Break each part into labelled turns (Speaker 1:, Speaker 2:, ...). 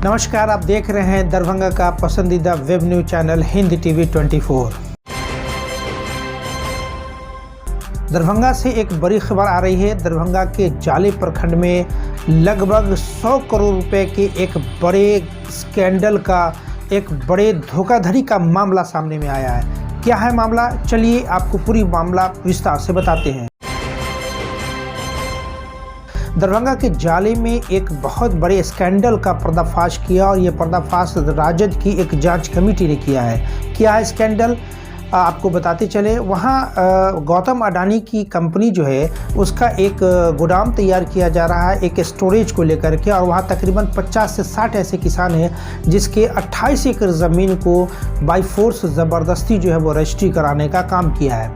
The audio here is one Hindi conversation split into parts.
Speaker 1: नमस्कार, आप देख रहे हैं दरभंगा का पसंदीदा web news channel Hind TV 24। Darbhanga से एक बड़ी खबर आ रही है। दरभंगा के जाले प्रखंड में लगभग 100 करोड़ रुपए के एक बड़े स्कैंडल का, एक बड़े धोखाधड़ी का मामला सामने में आया है। क्या है मामला, चलिए आपको पूरी मामला विस्तार से बताते हैं। दरभंगा के जाले में एक बहुत बड़े स्कैंडल का पर्दाफाश किया और ये पर्दाफाश राजद की एक जांच कमेटी ने किया है। क्या है स्कैंडल, आपको बताते चले। वहाँ गौतम अडानी की कंपनी जो है उसका एक गोदाम तैयार किया जा रहा है एक स्टोरेज को लेकर के, और वहाँ तकरीबन 50 से 60 ऐसे किसान हैं जिसके 28 एकड़ ज़मीन को बाई फोर्स ज़बरदस्ती जो है वो रजिस्ट्री कराने का काम किया है।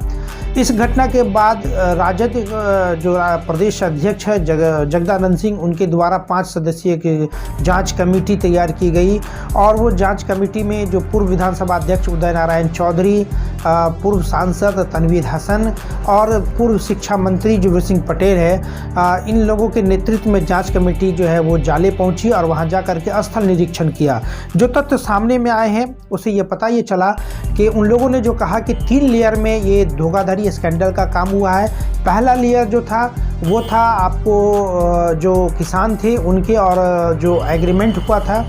Speaker 1: इस घटना के बाद राजद जो प्रदेश अध्यक्ष है जगदानंद सिंह, उनके द्वारा 5 सदस्यीय की जांच कमेटी तैयार की गई और वो जांच कमेटी में जो पूर्व विधानसभा अध्यक्ष उदय नारायण चौधरी, पूर्व सांसद तनवीर हसन और पूर्व शिक्षा मंत्री जुबेर सिंह पटेल है, इन लोगों के नेतृत्व में जांच कमेटी जो है वो जाले पहुंची और वहां जाकर के स्थल निरीक्षण किया। जो तथ्य सामने में आए हैं उसे ये पता ये चला कि उन लोगों ने जो कहा कि 3 लेयर में ये धोखाधड़ी स्कैंडल का काम हुआ है। पहला लेयर जो था वो था आपको जो किसान थे उनके, और जो एग्रीमेंट हुआ था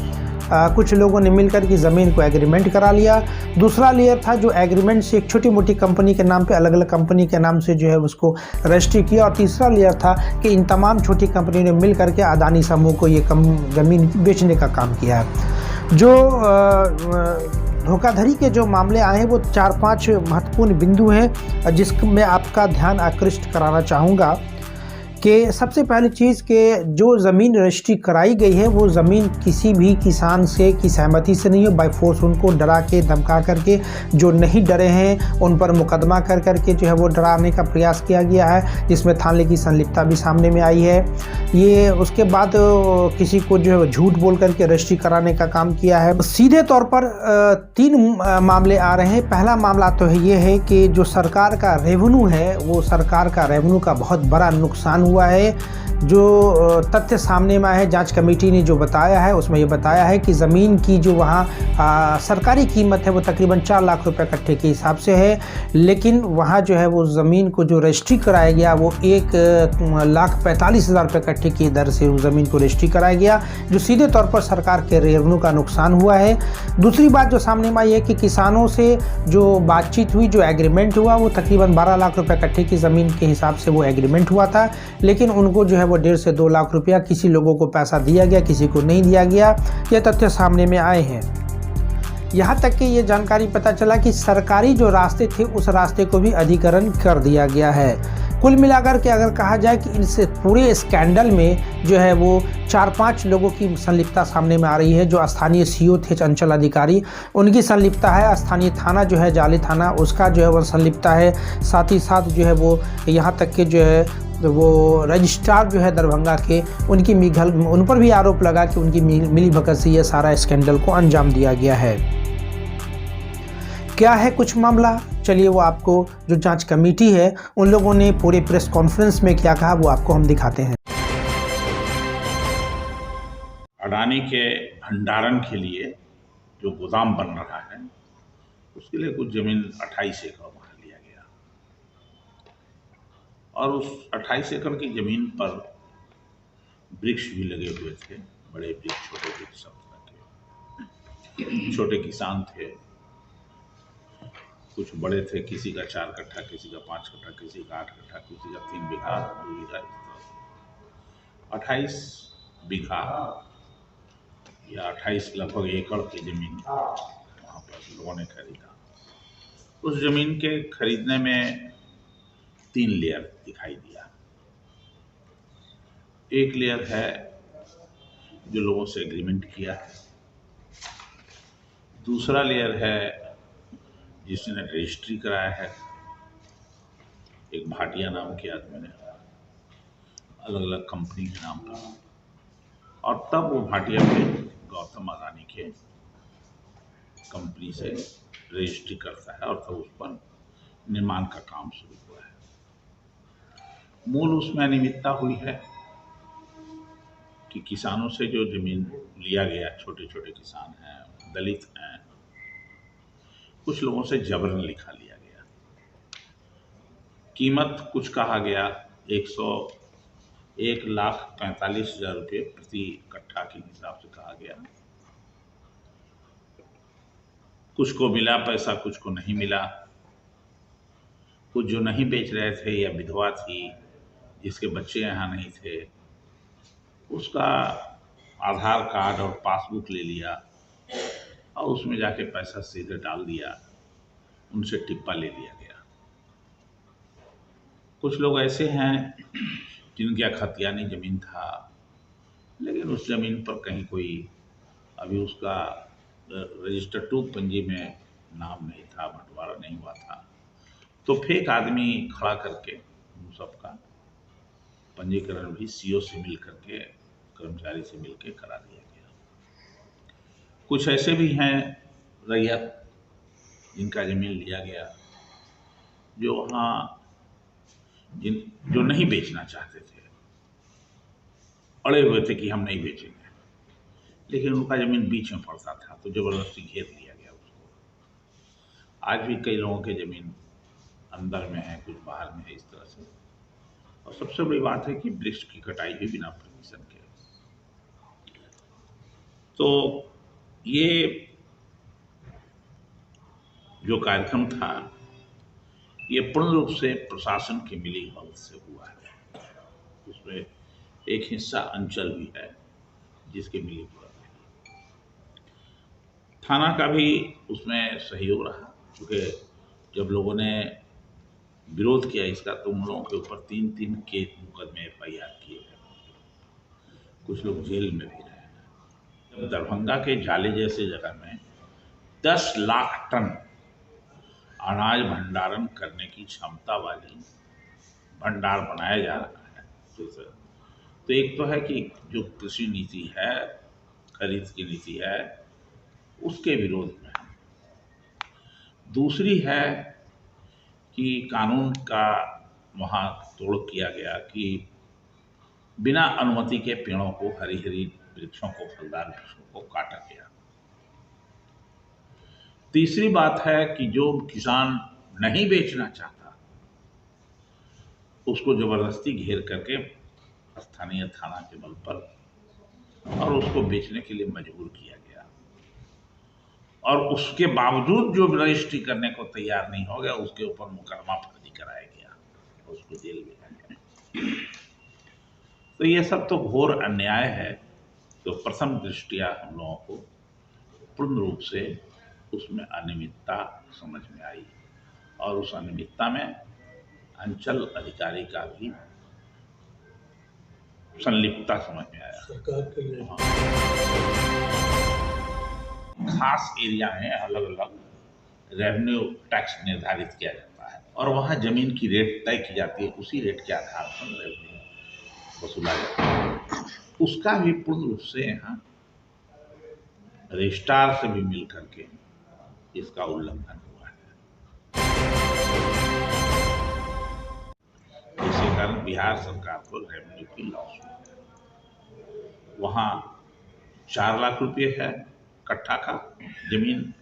Speaker 1: कुछ लोगों ने मिलकर की ज़मीन को एग्रीमेंट करा लिया। दूसरा लेयर था जो एग्रीमेंट से एक छोटी मोटी कंपनी के नाम पे अलग अलग कंपनी के नाम से जो है उसको रजिस्ट्री किया, और तीसरा लेयर था कि इन तमाम छोटी कंपनी ने मिल करके अडानी समूह को ये ज़मीन बेचने का काम किया है। जो धोखाधड़ी के जो मामले आए हैं वो 4-5 महत्वपूर्ण बिंदु हैं जिसमें आपका ध्यान आकृष्ट कराना चाहूँगा कि सबसे पहली चीज़ कि जो ज़मीन रजिस्ट्री कराई गई है वो ज़मीन किसी भी किसान से की सहमति से नहीं है। बाई फोर्स उनको डरा के धमका करके, जो नहीं डरे हैं उन पर मुकदमा कर करके जो है वो डराने का प्रयास किया गया है, जिसमें थाने की संलिप्तता भी सामने में आई है। ये उसके बाद किसी को जो है झूठ बोल करके रजिस्ट्री कराने का काम किया है। सीधे तौर पर 3 मामले आ रहे हैं। पहला मामला तो ये है कि जो सरकार का रेवेन्यू है, वो सरकार का रेवेन्यू का बहुत बड़ा नुकसान हुआ है। जो तथ्य सामने में आए हैं, जांच कमेटी ने जो बताया है उसमें ये बताया है कि ज़मीन की जो वहाँ सरकारी कीमत है वो तकरीबन 4 लाख रुपए कट्ठे के हिसाब से है, लेकिन वहाँ जो है वो ज़मीन को जो रजिस्ट्री कराया गया वो 1,45,000 रुपये कट्ठे की दर से उस ज़मीन को रजिस्ट्री कराया गया, जो सीधे तौर पर सरकार के रेवेन्यू का नुकसान हुआ है। दूसरी बात जो सामने में आई है कि किसानों से जो बातचीत हुई, जो एग्रीमेंट हुआ, वो तकरीबन 12 लाख रुपये कट्ठे की ज़मीन के हिसाब से वो एग्रीमेंट हुआ था, लेकिन उनको जो है वो 1.5 से 2 लाख रुपया किसी लोगों को पैसा दिया गया, किसी को नहीं दिया गया। ये तथ्य सामने में आए हैं। यहाँ तक कि ये जानकारी पता चला कि सरकारी जो रास्ते थे उस रास्ते को भी अधिग्रहण कर दिया गया है। कुल मिलाकर के अगर कहा जाए कि इस पूरे स्कैंडल में जो है वो 4-5 लोगों की संलिप्तता सामने में आ रही है। जो स्थानीय सीओ थे, अंचल अधिकारी, उनकी संलिप्तता है। स्थानीय थाना जो है जाले थाना, उसका जो है वो संलिप्तता है। साथ ही साथ जो है वो यहाँ तक के जो है वो रजिस्ट्रार जो है दरभंगा के, उन पर भी आरोप लगा कि उनकी मिलीभगत से ये सारा स्कैंडल को अंजाम दिया गया है। क्या है कुछ मामला, चलिए वो आपको जो जांच कमेटी है उन लोगों ने पूरे प्रेस कॉन्फ्रेंस में क्या कहा वो आपको हम दिखाते हैं।
Speaker 2: अडानी के भंडारण के लिए जो गोदाम बन रहा है उसके लिए कुछ जमीन 28 एकड़ वहाँ लिया गया, और उस 28 एकड़ की जमीन पर वृक्ष भी लगे हुए थे, बड़े वृक्ष, छोटे वृक्ष, सब तरह के। छोटे किसान थे, कुछ बड़े थे, किसी का 4 कट्ठा, किसी का 5 कट्ठा, किसी का 8 कट्ठा, किसी का 3 बीघा, 2 बीघा, 28 बीघा या 28 लगभग एकड़ की जमीन वहाँ पर लोगों ने खरीदा। उस जमीन के खरीदने में 3 लेयर दिखाई दिया। एक लेयर है जो लोगों से एग्रीमेंट किया है, दूसरा लेयर है जिसने रजिस्ट्री कराया है, एक भाटिया नाम के आदमी ने, अलग अलग कंपनी के नाम पर, और तब वो भाटिया पे गौतम अडानी के कंपनी से रजिस्ट्री करता है और तब उस पर निर्माण का काम शुरू हुआ है। मूल उसमें अनियमितता हुई है कि किसानों से जो ज़मीन लिया गया, छोटे छोटे किसान हैं, दलित हैं, कुछ लोगों से जबरन लिखा लिया गया। कीमत कुछ कहा गया 1,45,000 रुपये प्रति कट्ठा के हिसाब से कहा गया। कुछ को मिला पैसा, कुछ को नहीं मिला। कुछ जो नहीं बेच रहे थे या विधवा थी जिसके बच्चे यहाँ नहीं थे, उसका आधार कार्ड और पासबुक ले लिया और उसमें जाके पैसा सीधे डाल दिया, उनसे टिप्पा ले लिया गया। कुछ लोग ऐसे हैं जिनके खतियानी ज़मीन था, लेकिन उस ज़मीन पर कहीं कोई अभी उसका रजिस्टर 2 पंजी में नाम नहीं था, बंटवारा नहीं हुआ था, तो फेक आदमी खड़ा करके उन सबका पंजीकरण भी सीओ से मिल करके, कर्मचारी से मिल के करा दिया गया। कुछ ऐसे भी हैं रैयत जिनका ज़मीन लिया गया, जो वहाँ जो नहीं बेचना चाहते थे, अड़े हुए थे कि हम नहीं बेचेंगे, लेकिन उनका ज़मीन बीच में पड़ता था तो ज़बरदस्ती घेर लिया गया उसको। आज भी कई लोगों के ज़मीन अंदर में है, कुछ बाहर में है, इस तरह से। और सबसे बड़ी बात है कि वृक्ष की कटाई भी बिना परमिशन के। तो ये जो कार्यक्रम था, ये पूर्ण रूप से प्रशासन की मिलीभगत से हुआ है। उसमें एक हिस्सा अंचल भी है जिसके मिलीभगत है। थाना का भी उसमें सहयोग रहा, क्योंकि जब लोगों ने विरोध किया इसका तो उन लोगों के ऊपर 3-3 केस मुकदमे FIR किए गए। कुछ लोग जेल में भी रहे। जब दरभंगा के जाले जैसे जगह में 10 लाख टन अनाज भंडारण करने की क्षमता वाली भंडार बनाया जा रहा है, तो एक तो है कि जो कृषि नीति है, खरीद की नीति है, उसके विरोध में। दूसरी है कि कानून का वहाँ तोड़ किया गया कि बिना अनुमति के पेड़ों को, हरी हरी वृक्षों को, फलदार वृक्षों को काटा गया। तीसरी बात है कि जो किसान नहीं बेचना चाहता उसको जबरदस्ती घेर करके स्थानीय थाना के बल पर और उसको बेचने के लिए मजबूर किया गया, और उसके बावजूद जो रजिस्ट्री करने को तैयार नहीं हो गया उसके ऊपर मुकदमा फर्जी कराया गया, उसको जेल भेजा गया। तो ये सब तो घोर अन्याय है। तो प्रथम दृष्टिया हम लोगों को पूर्ण रूप से उसमें अनियमितता समझ में आई, और उस अनियमितता में अंचल अधिकारी का भी संलिप्तता समझ में आया।
Speaker 3: सरकार के लिए
Speaker 2: खास एरिया में अलग अलग रेवेन्यू टैक्स निर्धारित किया जाता है और वहाँ जमीन की रेट तय की जाती है, उसी रेट के आधार पर रेवेन्यू वसूला जाता है। उसका भी पूर्ण रूप से यहाँ रजिस्ट्रार से भी मिल करके इसका उल्लंघन हुआ है। इसी कारण बिहार सरकार को रेवेन्यू की लॉस हुई है। वहाँ 4 लाख रुपये है कट्ठा का जमीन,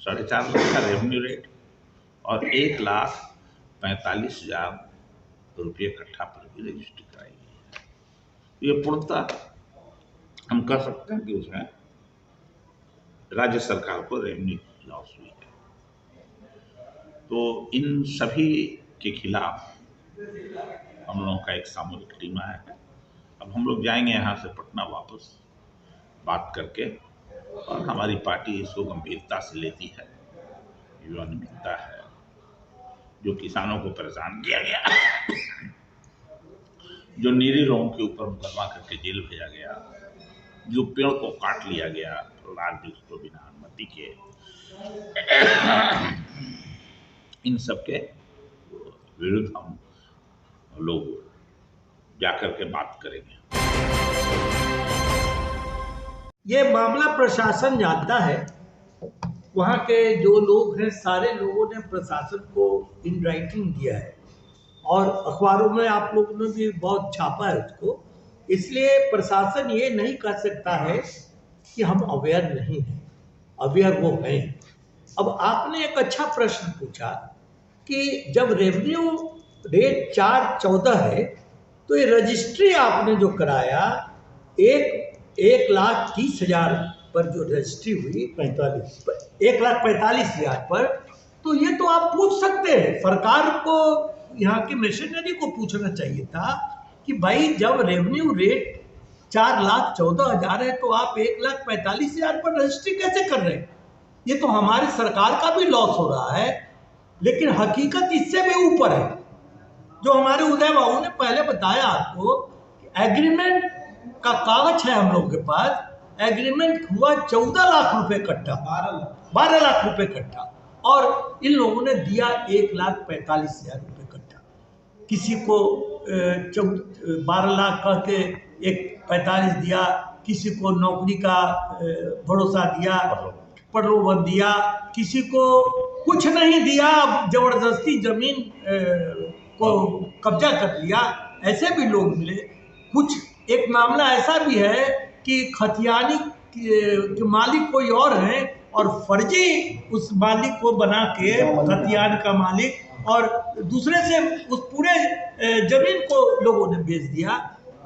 Speaker 2: 4.5 लाख का रेवेन्यू रेट और 1,45,000 रुपये कट्ठा पर भी रजिस्ट्री कराई गई है। ये पूर्णतः हम कह सकते हैं कि उसमें राज्य सरकार को रेवेन्यू लॉस हुई है। तो इन सभी के खिलाफ हम लोगों का एक सामूहिक टीम आया है। अब हम लोग जाएंगे यहाँ से पटना वापस बात करके, और हमारी पार्टी इसको गंभीरता से लेती है। जो अनियमितता है, जो किसानों को परेशान किया गया, जो निरीह लोगों के ऊपर मुकदमा करके जेल भेजा गया, जो पेड़ को काट लिया गया फलदार वृक्ष को बिना अनुमति के, इन सब के विरुद्ध हम लोग जाकर के बात करेंगे।
Speaker 3: ये मामला प्रशासन जानता है। वहाँ के जो लोग हैं, सारे लोगों ने प्रशासन को इन राइटिंग दिया है, और अखबारों में आप लोगों ने भी बहुत छापा है उसको, इसलिए प्रशासन ये नहीं कह सकता है कि हम अवेयर नहीं हैं, अवेयर वो हैं। अब आपने एक अच्छा प्रश्न पूछा कि जब रेवेन्यू रेट 414 है तो ये रजिस्ट्री आपने जो कराया 1,30,000 पर जो रजिस्ट्री हुई 1,45,000 पर, तो ये तो आप पूछ सकते हैं, सरकार को यहाँ की मशीनरी को पूछना चाहिए था कि भाई जब रेवेन्यू रेट 4,14,000 है तो आप 1,45,000 पर रजिस्ट्री कैसे कर रहे हैं? ये तो हमारी सरकार का भी लॉस हो रहा है। लेकिन हकीकत इससे भी ऊपर है, जो हमारे उदय बाबू ने पहले बताया आपको कि एग्रीमेंट का कागज है हम लोग के पास, एग्रीमेंट हुआ 14 लाख रुपए कट्टा, 12 लाख रुपए कट्टा, और इन लोगों ने दिया 1,45,000 रुपए कट्टा। किसी को 12 लाख कह के 45 दिया, किसी को नौकरी का भरोसा दिया, प्रलोभन दिया, किसी को कुछ नहीं दिया, जबरदस्ती जमीन को कब्जा कर लिया, ऐसे भी लोग मिले। कुछ एक मामला ऐसा भी है कि खतियानी के मालिक कोई और हैं और फर्जी उस मालिक को बना के खतियान का मालिक और दूसरे से उस पूरे जमीन को लोगों ने बेच दिया।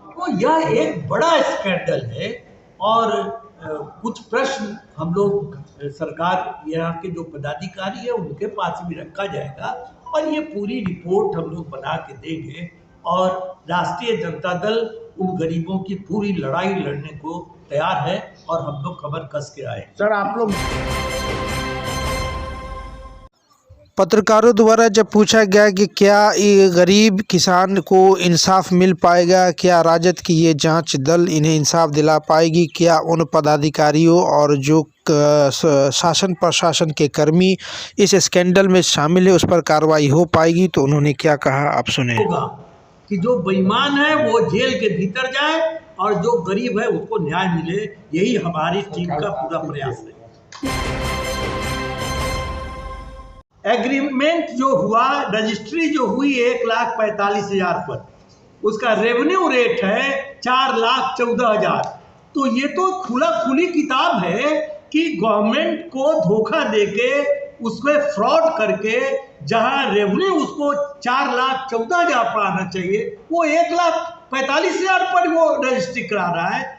Speaker 3: तो यह एक बड़ा स्कैंडल है और कुछ प्रश्न हम लोग सरकार यहाँ के जो पदाधिकारी है उनके पास भी रखा जाएगा और ये पूरी रिपोर्ट हम लोग बना के देंगे और राष्ट्रीय जनता दल उन गरीबों की पूरी लड़ाई लड़ने को तैयार है और हम लोग खबर कस के आए।
Speaker 1: सर, आप लोग पत्रकारों द्वारा जब पूछा गया कि क्या ये गरीब किसान को इंसाफ मिल पाएगा, क्या राजद की ये जांच दल इन्हें इंसाफ दिला पाएगी, क्या उन पदाधिकारियों और जो शासन प्रशासन के कर्मी इस स्कैंडल में शामिल है उस पर कार्रवाई हो पाएगी, तो उन्होंने क्या कहा आप सुने।
Speaker 3: होगा कि जो बेईमान है वो जेल के भीतर जाए और जो गरीब है उसको न्याय मिले, यही हमारी टीम का पूरा प्रयास है। एग्रीमेंट जो हुआ, रजिस्ट्री जो हुई 1,45,000 पर, उसका रेवेन्यू रेट है 4,14,000। तो ये तो खुली किताब है कि गवर्नमेंट को धोखा देके उसको फ्रॉड करके जहां रेवेन्यू उसको 4,14,000 पर आना चाहिए वो 1,45,000 पर वो रजिस्ट्री करा रहा है।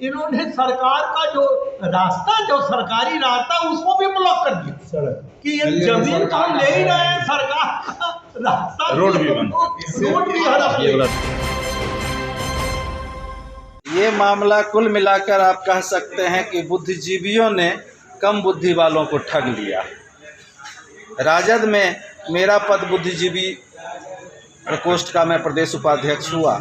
Speaker 3: इन्होंने सरकार का जो रास्ता, जो सरकारी रास्ता, उसको भी ब्लॉक कर दिया कि ये जमीन तो हम ले ही रहे हैं, सरकार का रास्ता, रोड भी हड़प लिया।
Speaker 4: ये मामला कुल मिलाकर आप कह सकते हैं कि बुद्धिजीवियों ने कम बुद्धि वालों को ठग लिया। राजद में मेरा पद बुद्धिजीवी प्रकोष्ठ का मैं प्रदेश उपाध्यक्ष हुआ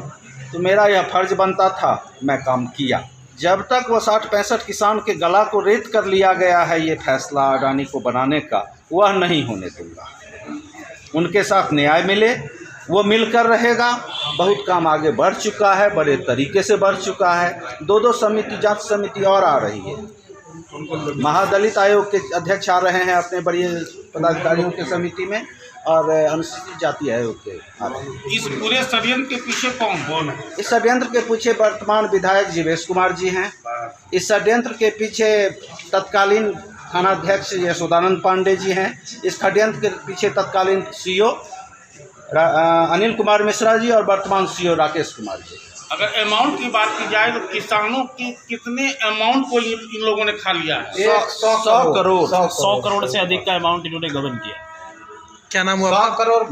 Speaker 4: तो मेरा यह फर्ज बनता था, मैं काम किया। जब तक वो 60-65 किसान के गला को रेत कर लिया गया है ये फैसला अडानी को बनाने का, वह नहीं होने दूंगा। उनके साथ न्याय मिले, वो मिलकर रहेगा। बहुत काम आगे बढ़ चुका है, बड़े तरीके से बढ़ चुका है। 2 समिति, जांच समिति और आ रही है। महादलित आयोग के अध्यक्ष आ रहे हैं अपने बड़े पदाधिकारियों के समिति में और अनुसूचित जाति आयोग के आ रहे हैं।
Speaker 5: इस पूरे षड्यंत्र के पीछे कौन है?
Speaker 4: इस षड्यंत्र के पीछे वर्तमान विधायक जीवेश कुमार जी हैं। इस षड्यंत्र के पीछे तत्कालीन थानाध्यक्ष यशोदानंद पांडे जी हैं। इस षड्यंत्र के पीछे तत्कालीन सीओ अनिल कुमार मिश्रा जी और वर्तमान सीओ राकेश कुमार जी।
Speaker 5: अगर अमाउंट की बात की जाए तो किसानों की कितने अमाउंट को इन लोगों ने खा लिया है?
Speaker 4: 100
Speaker 6: करोड़ से अधिक का अमाउंट इन्होंने गबन किया।
Speaker 1: क्या नाम हुआ?
Speaker 4: 100 करोड़।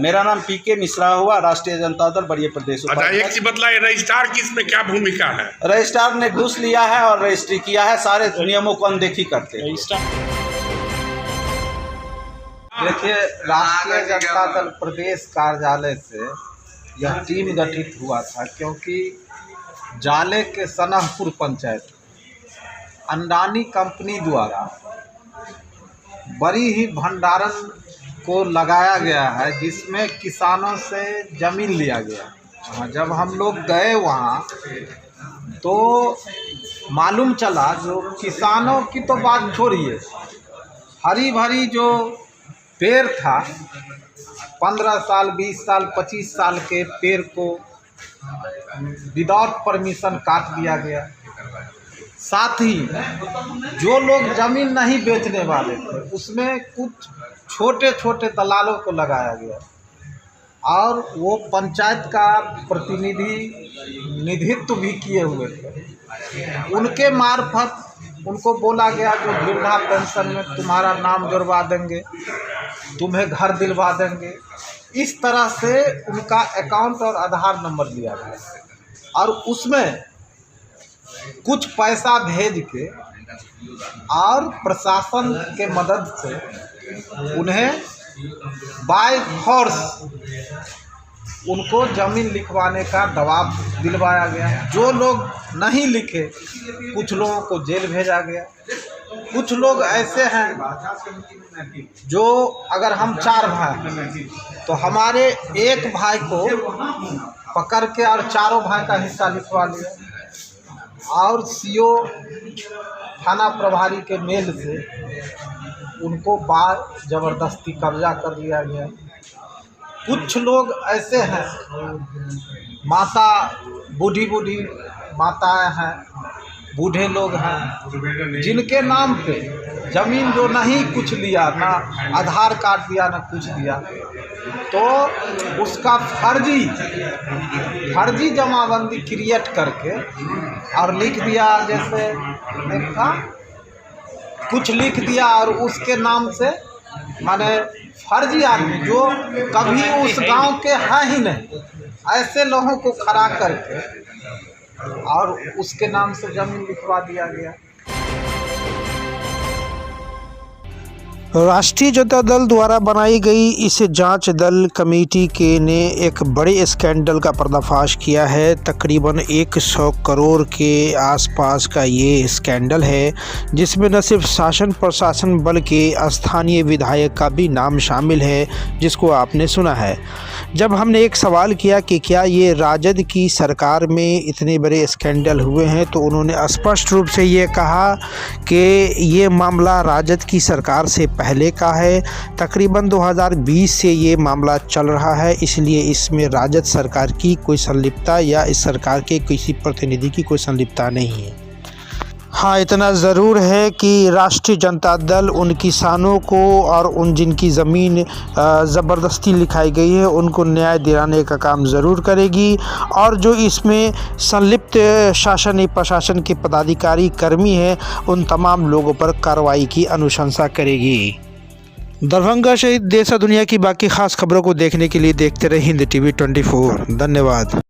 Speaker 4: मेरा नाम पीके मिश्रा हुआ, राष्ट्रीय जनता दल बड़े प्रदेश।
Speaker 5: एक चीज बतलाइए, रजिस्ट्रार की इसमें क्या भूमिका है?
Speaker 4: रजिस्ट्रार ने घूस लिया है और रजिस्ट्री किया है, सारे नियमों को अनदेखी करते हैं। देखिए, राष्ट्रीय जनता दल प्रदेश कार्यालय से यह टीम गठित हुआ था क्योंकि जाले के सनहपुर पंचायत अडानी कंपनी द्वारा बड़ी ही भंडारण को लगाया गया है जिसमें किसानों से ज़मीन लिया गया। जब हम लोग गए वहाँ तो मालूम चला, जो किसानों की तो बात छोड़िए, हरी भरी जो पेड़ था, 15 साल, 20 साल, 25 साल के पेड़ को विदाउट परमिशन काट दिया गया। साथ ही जो लोग ज़मीन नहीं बेचने वाले थे उसमें कुछ छोटे छोटे दलालों को लगाया गया और वो पंचायत का प्रतिनिधित्व भी किए हुए थे। उनके मार्फत उनको बोला गया जो वृद्धा पेंशन में तुम्हारा नाम जुड़वा देंगे, तुम्हें घर दिलवा देंगे। इस तरह से उनका अकाउंट और आधार नंबर लिया गया और उसमें कुछ पैसा भेज के और प्रशासन के मदद से उन्हें बाय फोर्स उनको ज़मीन लिखवाने का दबाव दिलवाया गया। जो लोग नहीं लिखे कुछ लोगों को जेल भेजा गया। कुछ लोग ऐसे हैं जो अगर हम 4 भाई हैं तो हमारे एक भाई को पकड़ के और चारों भाई का हिस्सा लिखवा लिया और सीओ थाना प्रभारी के मेल से उनको बार ज़बरदस्ती कब्जा कर लिया गया। कुछ लोग ऐसे हैं, माता बूढ़ी माताएं हैं, बूढ़े लोग हैं जिनके नाम पे ज़मीन जो नहीं कुछ लिया, ना आधार कार्ड दिया ना कुछ दिया, तो उसका फर्जी जमाबंदी क्रिएट करके और लिख दिया। जैसे एक था कुछ लिख दिया और उसके नाम से माने फर्जी आदमी जो कभी उस गांव के हैं ही नहीं, ऐसे लोगों को खड़ा करके और उसके नाम से ज़मीन लिखवा दिया गया।
Speaker 1: राष्ट्रीय जनता दल द्वारा बनाई गई इस जांच दल कमेटी ने एक बड़े स्कैंडल का पर्दाफाश किया है। तकरीबन 100 करोड़ के आसपास का ये स्कैंडल है, जिसमें न सिर्फ शासन प्रशासन बल्कि स्थानीय विधायक का भी नाम शामिल है, जिसको आपने सुना है। जब हमने एक सवाल किया कि क्या ये राजद की सरकार में इतने बड़े स्कैंडल हुए हैं, तो उन्होंने स्पष्ट रूप से ये कहा कि ये मामला राजद की सरकार से पहले का है। तकरीबन 2020 से ये मामला चल रहा है, इसलिए इसमें राजद सरकार की कोई संलिप्तता या इस सरकार के किसी प्रतिनिधि की कोई संलिप्तता नहीं है। हाँ, इतना ज़रूर है कि राष्ट्रीय जनता दल उन किसानों को और उन जिनकी ज़मीन ज़बरदस्ती लिखाई गई है उनको न्याय दिलाने का काम ज़रूर करेगी, और जो इसमें संलिप्त शासन प्रशासन के पदाधिकारी कर्मी हैं उन तमाम लोगों पर कार्रवाई की अनुशंसा करेगी। दरभंगा सहित देश और दुनिया की बाकी ख़ास खबरों को देखने के लिए देखते रहे हिंद TV 24। धन्यवाद।